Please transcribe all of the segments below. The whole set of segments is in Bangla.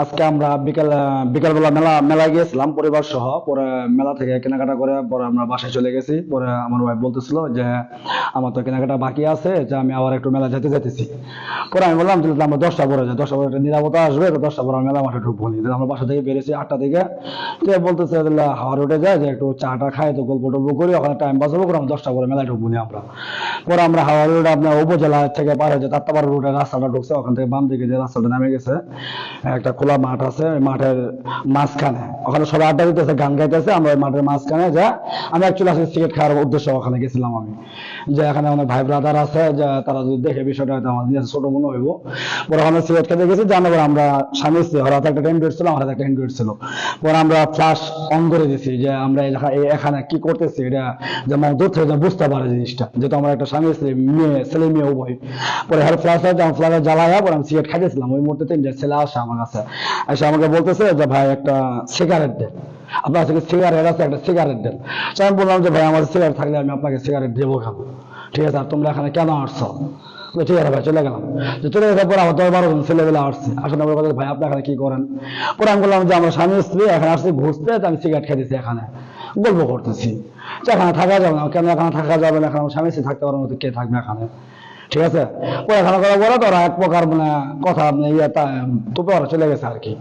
আজকে আমরা বিকালবেলা মেলায় গিয়েছিলাম পরিবার সহ। পরে মেলা থেকে কেনাকাটা করে পরে আমরা বাসায় চলে গেছি। পরে আমার ওয়াইফ বলতেছিল যে আমার তো কেনাকাটা বাকি আছে, যে আমি আবার একটু মেলা যেতেছি। পরে আমি বললাম যে আমরা 10টা পরে যাই, 10টা পরে একটা নিরাপত্তা আসবে, তো 10টা পরে মেলা মাঠে ঢুকবো নি। আমরা বাসা থেকে বেরিয়েছি 8টা থেকে। তো বলতেছে হাওয়ার উঠে যায় যে একটু চাটা খাই, তো গল্প টল্প করি, ওখানে টাইম বাঁচাবো করে 10টা পরে মেলায় ঢুকবো নি আমরা। পরে আমরা হাওয়ার রোড আপনার উপজেলা থেকে পার হয়ে তাত্তাপাড়া রোডের রাস্তাটা ঢুকছে, ওখান থেকে বাম দিকে যে রাস্তাটা নামে গেছে একটা খোলা মাঠ আছে, ওই মাঠের মাঝখানে ওখানে সবাই আড্ডা দিতেছে, গান গাইতেছে। আমরা ওই মাঠের মাঝখানে যা আমি অ্যাকচুয়ালি আজকে সিগারেট খাওয়ার উদ্দেশ্যে ওখানে গেছিলাম আমি, যে এখানে অনেক ভাই ব্রাদার আছে, যে তারা যদি দেখে বিষয়টা হয়তো আমার নিজের ছোট মনে হইব। পরে ওখানে সিগারেট খেতে গেছি, জানার পর আমরা স্বামী স্ত্রী, ওর হাতে একটা অ্যান্ড্রয়েড ছিল, আমার হাতে একটা অ্যান্ড্রয়েড ছিল। পরে আমরা ফ্ল্যাশ অন করে দিছি যে আমরা এখানে কি করতেছি, এটা যেমন দূর থেকে যেন বুঝতে পারে জিনিসটা, যেহেতু আমরা একটা স্বামী স্ত্রী, ছেলে মেয়ে উভয়। পরে হ্যাঁ ফ্ল্যাশ জ্বালায়া পরে আমি সিগারেট খাইতেছিলাম। ওই মুহূর্তে তিনটা ছেলে আসে আমার কাছে, এসে আমাকে বলতেছে যে ভাই একটা সিগারেট দেন, আপনার কাছে সিগারেট আছে, একটা সিগারেট দেন। তো আমি বললাম যে ভাই আমার সিগারেট থাকলে আমি আপনাকে সিগারেট দেবো কেন, ঠিক আছে, আর তোমরা এখানে কেন আসছো? ঠিক আছে ভাই, চলে গেলাম। চলে গেছে পরে আমার 10-12 জন ছেলেবেলা আসছে, আসলে আমার কথা ভাই আপনি এখানে কি করেন? পরে আমি বললাম যে আমরা স্বামী স্ত্রী এখানে আসছি ঘুরতে, আমি সিগারেট খেতেছি, এখানে গল্প করতেছি। এখানে থাকা যাবে না কেন? এখানে থাকা যাবে না, এখানে আমার স্বামী স্ত্রী থাকতে পারবো না, কে থাকবে এখানে? ঠিক আছে। পরে এখানে করার পরে তো ওরা এক প্রকার মানে কথা তোপে ওরা চলে গেছে আর কি।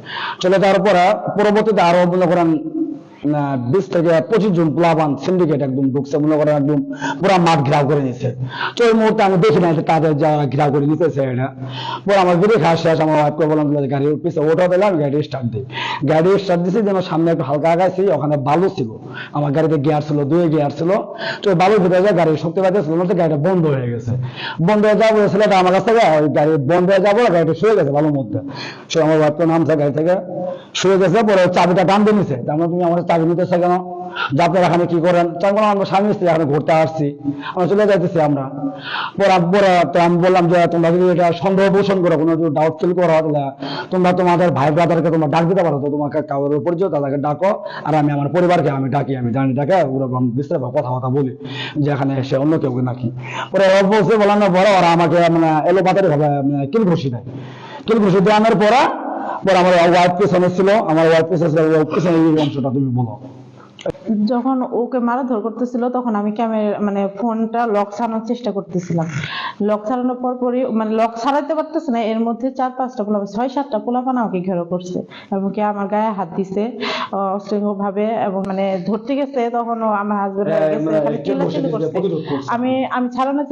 চলে যাওয়ার পরে পরবর্তীতে আরো মনে করেন 20 থেকে 25 জন প্লাবান সিন্ডিকেট একদম ঢুকছে, মনে করেন একদম পুরো মাঠ ঘেরাও করে নিচ্ছে। তো ওই মুহূর্তে আমি দেখি না যে তাদের যারা ঘেরাও করে নিতেছে এটা। পরে আমার বিড়ি খাওয়া শেষ, আমার ওয়াইফকে বললাম গাড়ির পিছিয়ে ওঠা দিলাম, গাড়ি স্টার্ট দিই। গাড়ি স্টার্ট দিছি, যে আমার সামনে একটু হালকা আগাইছি, ওখানে বালু ছিল, আমার গাড়িতে গিয়ার ছিল, 2 গিয়ার ছিল। তো বালুর ভিতরে যায় গাড়ির শক্তি পাইতেছিল না, গাড়িটা বন্ধ হয়ে গেছে। বন্ধ হয়ে যাবো ছেলেটা আমার কাছ থেকে ওই গাড়ি বন্ধ হয়ে যাবো, গাড়িটা শুয়ে গেছে বালুর মধ্যে। সে আমার ওয়াইফকে নামছে গাড়ি থেকে, শুয়ে গেছে। পরে চাবিটা টান দিয়ে নিছে, তার মানে তুমি আমার চাবি নিতেছে কেন, যে আপনারা এখানে কি করেন? তার মানে আমরা স্বামী স্ত্রী এখানে ঘুরতে আসছি, আমরা চলে যাইতেছি আমরা। তো আমি বললাম যে তোমরা যদি এটা সন্দেহ পোষণ করো, কোনো যদি ডাউট ফিল করো, তাহলে তোমরা তোমাদের ভাই ব্রাদারকে তোমরা ডাক দিতে পারো, তো তোমাকে কারোর পরিচয় তাদেরকে ডাকো, আর আমি আমার পরিবারকে আমি ডাকি, আমি জানি ডাকে ওরকম বিস্তারিত কথা বলি যে এখানে এসে অন্য কেউ নাকি। পরে বলছে বলানোর পরে ওরা আমাকে মানে এলোপাতারি ভাবে কিল ঘুষি দেয়। কিল ঘুষি দেওয়ানোর পরে আমার ওয়াইফ পেছনে ছিল, আমার ওয়াইফ পেছনে এই অংশটা তুমি বলো। যখন ওকে মারধর করতেছিল তখন আমি ক্যামেরা মানে ফোনটা লক ছাড়ানোর চেষ্টা করতেছিলাম। লক ছাড়ানোর পরই মানে লক ছাড়াইতে পারতেছে না, এর মধ্যে 4-5টা পোলা 6-7টা পোলাপান আমাকে ঘেরো করছে এবং কি আমার গায়ে হাত দিছে অশৃঙ্খল ভাবে, এবং মানে ধরতে গেছে তখন আমার হাজবেন্ড গেছে খালি চিল্লাচিল্লি করছে। আমি ছাড়ানোর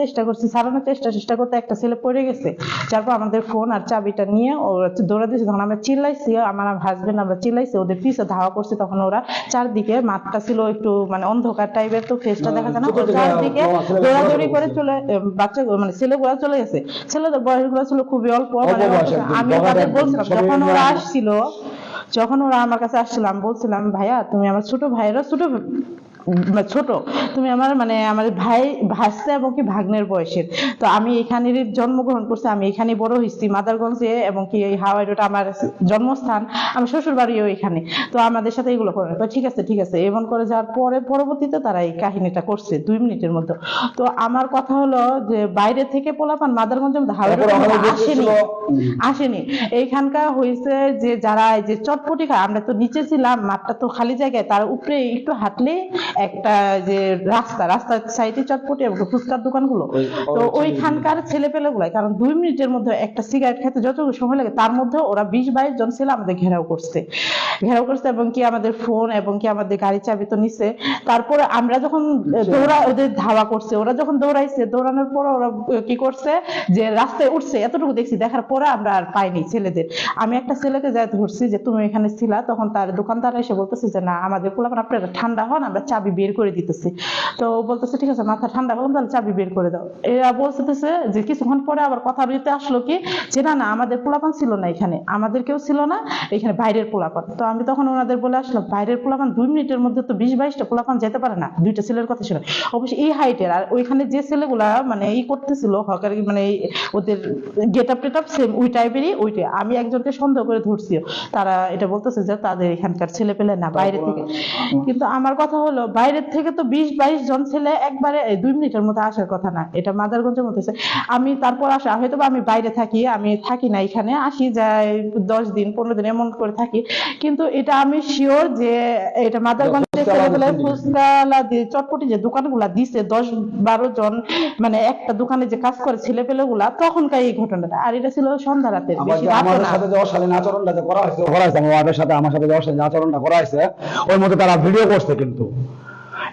চেষ্টা করতে একটা ছেলে পড়ে গেছে, তারপর আমাদের ফোন আর চাবিটা নিয়ে ও দৌড়া দিয়েছে। তখন আমরা চিল্লাইছি, আমার হাজবেন্ড আমরা চিল্লাইছি, ওদের পিছে ধাওয়া করছে। তখন ওরা চারদিকে মাঠটা ছিল একটু মানে অন্ধকার টাইপের, তো ফেসটা দেখা যায় না, ও চারদিকে দৌড়াদৌড়ি করে চলে বাচ্চা মানে ছেলেগুলা চলে গেছে। ছেলেদের বয়সগুলো ছিল খুবই অল্প, মানে আমি তাদের বলছিলাম যখন ওরা আমার কাছে আসছিল, আমি বলছিলাম ভাইয়া তুমি আমার ছোট ভাইয়েরা ছোট, তুমি আমার মানে আমার ভাই ভাসছে এবং কি ভাগ্নের বয়সের, তো আমি এখানেই জন্মগ্রহণ করছি, আমি এখানে বড় হয়েছি মাদারগঞ্জে, এবং কি এই হাওয়াই রোড আমার জন্মস্থান, আমার শ্বশুর বাড়িও এখানে, তো আমাদের সাথে এগুলো করে। তো ঠিক আছে এমন করে যাওয়ার পরে পরবর্তীতে তারা এই কাহিনীটা করছে 2 মিনিটের মধ্যে। তো আমার কথা হলো যে বাইরে থেকে পোলাপান মাদারগঞ্জ হাওয়াই রোড আসেনি, এইখানকার হয়েছে যে যারা এই যে চটপটি খায়, আমরা তো নিচে ছিলাম, মাঠটা তো খালি জায়গায়, তার উপরে একটু হাঁটলে একটা যে রাস্তার সাইডে চটপটি এবং ফুচকার দোকানগুলো, তো ওইখানকার ছেলেপেলেগুলাই, কারণ 2 মিনিটের মধ্যে একটা সিগারেট খেতে যতটুকু সময় লাগে তার মধ্যে ওরা 20-22 জন ছেলে আমাদের ঘেরাও করছে, এবং কি আমাদের ফোন এবং কি আমাদের গাড়ি চাবি তো নিছে। তারপরে আমরা যখন ওদের ধাওয়া করছে, ওরা যখন দৌড়াইছে, দৌড়ানোর পর ওরা কি করছে যে রাস্তায় উঠছে, এতটুকু দেখছি, দেখার পরে আমরা আর পাইনি ছেলেদের। আমি একটা ছেলেকে যাই ধরছি যে তুমি এখানে ছিলা, তখন তার দোকানদার এসে বলতেছে যে না আমাদের পোলাপান আপনারা ঠান্ডা হন, আমরা চাবি বের করে দিতেছি। তো বলতেছে ঠিক আছে, মাথা ঠান্ডা করলাম, তাহলে চাবি বের করে দাও। এরা বলতেছে যে কিছুক্ষণ পরে আবার কথা বলতে আসলো কি যে না আমাদের পোলাপান ছিল না এখানে, আমাদের কেউ ছিল না এখানে, বাইরের পোলাপান। তো আমি তখন ওনাদের বলে আসলাম বাইরের পোলাপান 2 মিনিটের মধ্যে তো 20-22টা পোলাপান যেতে পারে না, 2টা ছেলের কথা ছিল অবশ্যই এই হাইটের। আর ওইখানে যে ছেলেগুলা মানে করতেছিল হকার মানে ওদের গেট আপ সেম ওই টাইপেরই, ওইটা আমি একজনকে সন্দেহ করে ধরছি, তারা এটা বলতেছে যে তাদের এখানকার ছেলে পেলে না বাইরে থেকে। কিন্তু আমার কথা হলো বাইরের থেকে তো 20-22 জন ছেলে একবারে 2 মিনিটের মধ্যে আসার কথা না, এটা মাদারগঞ্জের মধ্যে হয়েছে। আমি তারপর আসা হয়তো বা আমি বাইরে থাকি, আমি থাকি না এখানে, আসি যাই 10 দিন 15 দিন এমন করে থাকি, কিন্তু এটা আমি শিওর যে এটা মাদারগঞ্জের ছেলেপেলে ফুচকালা দিয়ে চটপটি যে দোকানগুলা দিছে 10-12 জন, মানে একটা দোকানে যে কাজ করে ছেলেপেলেগুলা, তখনকার এই ঘটনাটা। আর এটা ছিল সন্ধ্যা রাতের, বেশি রাতে আমাদের না। সাথে যে অশালীন আচরণটা যে করা হয়েছে আমার ওয়াইফের সাথে আমার সাথে যে অশালীন আচরণটা করা হয়েছে, ওর মধ্যে তারা ভিডিও করছে, কিন্তু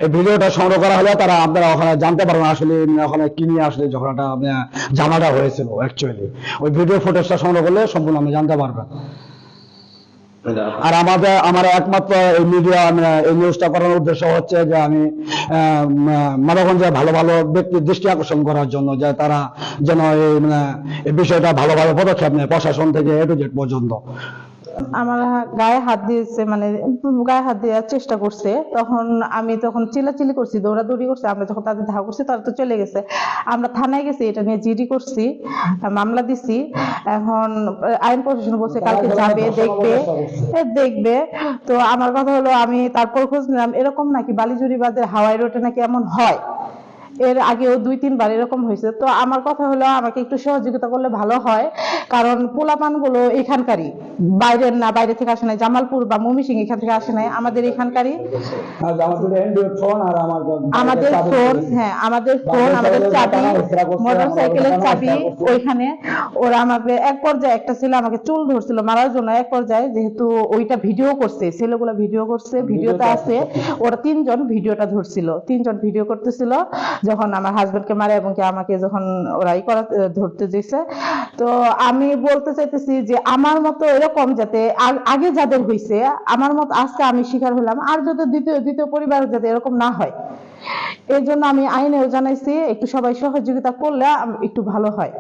এই ভিডিওটা সংগ্রহ করা হলে তারা আপনারা ওখানে জানতে পারবেন আসলে ওখানে কি নিয়ে আসলে ঝগড়াটা ঝামেলাটা হয়েছিল অ্যাকচুয়ালি। ওই ভিডিও ফুটেজটা সংগ্রহ করলে সম্পূর্ণ আপনি জানতে পারবেন। আর আমার একমাত্র এই মিডিয়া এই নিউজটা করার উদ্দেশ্য হচ্ছে যে আমি মাদারগঞ্জে ভালো ভালো ব্যক্তির দৃষ্টি আকর্ষণ করার জন্য, যে তারা যেন এই বিষয়টা ভালোভাবে পদক্ষেপ নেয় প্রশাসন থেকে A to Z পর্যন্ত। আমার গায়ে হাত দিয়েছে, মানে গায়ে হাত দেওয়ার চেষ্টা করছে, তখন আমি চিল্লাচিল্লি করছি, দৌড়াদৌড়ি করছি। আমরা যখন তাদের ধাওয়া করছি তারা তো চলে গেছে। আমরা থানায় গেছি, এটা নিয়ে জিডি করছি, মামলা দিছি। এখন আইন প্রশাসন বলছে কালকে যাবে, দেখবে। তো আমার কথা হলো, আমি তারপর খোঁজ নিলাম, এরকম নাকি বালিজুরি বাদের হাওয়াই রোডে নাকি এমন হয়, এর আগেও 2-3 বার এরকম হয়েছে। তো আমার কথা হলো আমাকে একটু সহযোগিতা করলে ভালো হয়, কারণ পোলাপান গুলো এখানকারই, বাইরের না, বাইরে থেকে আসে নাই, জামালপুর বা ময়মনসিং এখান থেকে আসে নাই, আমাদের এখানকারই। আমাদের ফোন, হ্যাঁ আমাদের ফোন, আমাদের চাবি, মোটরসাইকেলের চাবি ওইখানে। ওরা আমাকে এক পর্যায়ে, একটা ছেলে আমাকে চুল ধরছিল মারার জন্য, এক পর্যায়ে যেহেতু ওইটা ভিডিও করছে, ছেলেগুলো ভিডিও করছে, ভিডিওতে আছে, ওরা 3 জন ভিডিওটা ধরছিল, 3 জন ভিডিও করতেছিল যখন আমার হাজবেন্ডকে মারে, এবং কি আমাকে যখন ওরা ধরতে দিয়েছে। তো আমি বলতে চাইতেছি যে আমার মতো এরকম যাতে আগে যাদের হয়েছে, আমার মতো আজকে আমি শিকার হলাম, আর যাতে দ্বিতীয় পরিবার যাতে এরকম না হয়, এই জন্য আমি আইনেও জানাইছি, একটু সবাই সহযোগিতা করলে একটু ভালো হয়।